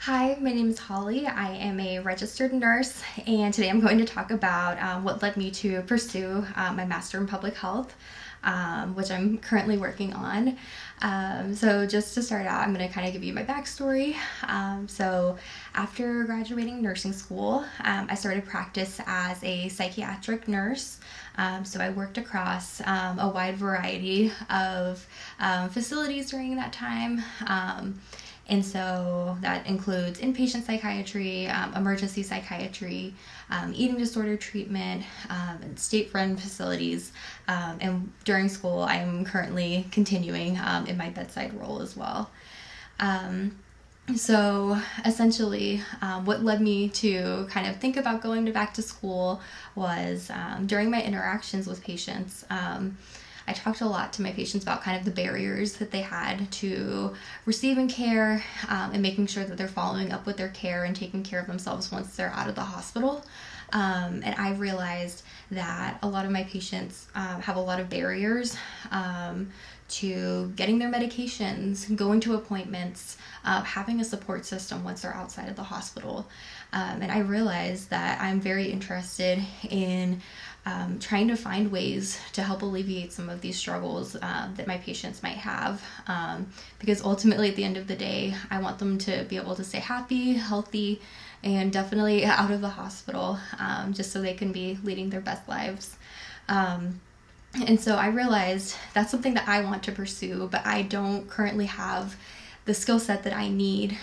Hi, my name is Holly. I am a registered nurse, and today I'm going to talk about what led me to pursue my Master in Public Health, which I'm currently working on. So, just to start out, I'm going to kind of give you my backstory. So, after graduating nursing school, I started practice as a psychiatric nurse. So I worked across a wide variety of facilities during that time. And so that includes inpatient psychiatry, emergency psychiatry, eating disorder treatment, and state-run facilities. And during school, I'm currently continuing in my bedside role as well. So essentially, what led me to kind of think about going back to school was during my interactions with patients. I talked a lot to my patients about kind of the barriers that they had to receiving care and making sure that they're following up with their care and taking care of themselves once they're out of the hospital. And I realized that a lot of my patients have a lot of barriers to getting their medications, going to appointments, having a support system once they're outside of the hospital. And I realized that I'm very interested in trying to find ways to help alleviate some of these struggles that my patients might have. Because ultimately, at the end of the day, I want them to be able to stay happy, healthy, and definitely out of the hospital, just so they can be leading their best lives. And so I realized that's something that I want to pursue, but I don't currently have the skill set that I need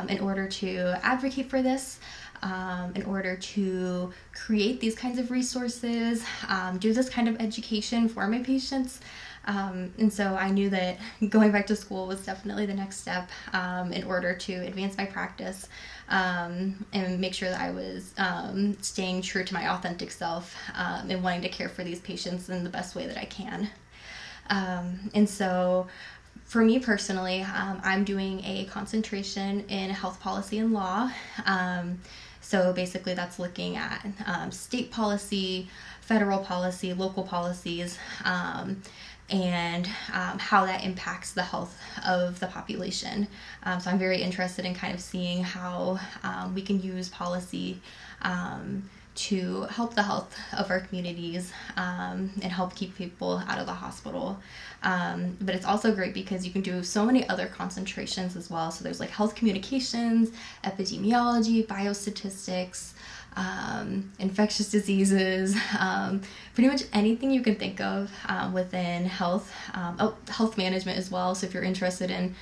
in order to advocate for this, in order to create these kinds of resources, do this kind of education for my patients. And so I knew that going back to school was definitely the next step in order to advance my practice and make sure that I was staying true to my authentic self and wanting to care for these patients in the best way that I can. And so for me personally, I'm doing a concentration in health policy and law. So basically that's looking at state policy, federal policy, local policies, and how that impacts the health of the population. So I'm very interested in kind of seeing how we can use policy to help the health of our communities and help keep people out of the hospital. But it's also great because you can do so many other concentrations as well. So there's like health communications, epidemiology, biostatistics, infectious diseases, pretty much anything you can think of within health. Health management as well. So if you're interested in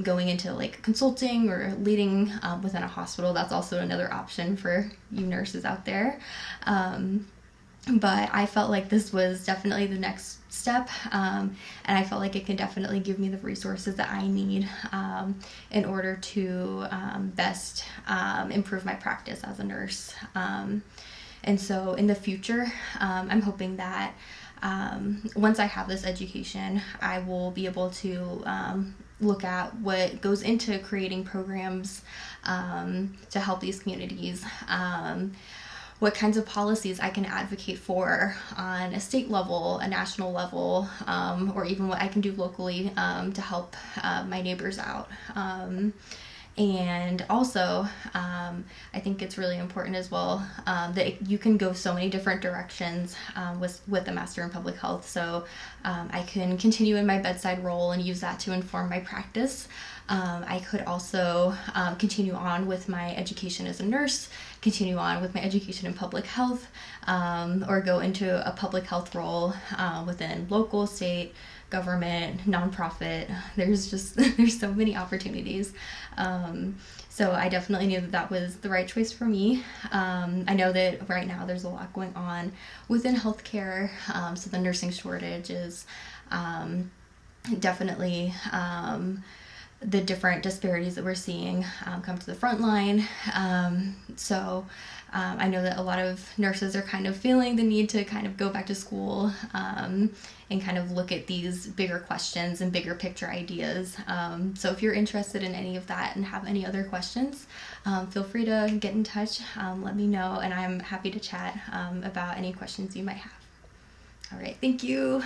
going into like consulting or leading within a hospital, that's also another option for you nurses out there. But I felt like this was definitely the next step, and I felt like it can definitely give me the resources that I need in order to best improve my practice as a nurse. And so in the future, I'm hoping that once I have this education, I will be able to look at what goes into creating programs to help these communities, what kinds of policies I can advocate for on a state level, a national level, or even what I can do locally to help my neighbors out. And also, I think it's really important as well that you can go so many different directions with the Master in Public Health. So I can continue in my bedside role and use that to inform my practice. I could also continue on with my education as a nurse, continue on with my education in public health, or go into a public health role within local, state, government, nonprofit. There's so many opportunities. So I definitely knew that was the right choice for me. I know that right now there's a lot going on within healthcare, so the nursing shortage is definitely the different disparities that we're seeing come to the front line. So I know that a lot of nurses are kind of feeling the need to kind of go back to school and kind of look at these bigger questions and bigger picture ideas. So if you're interested in any of that and have any other questions, feel free to get in touch, let me know, and I'm happy to chat about any questions you might have. All right, thank you.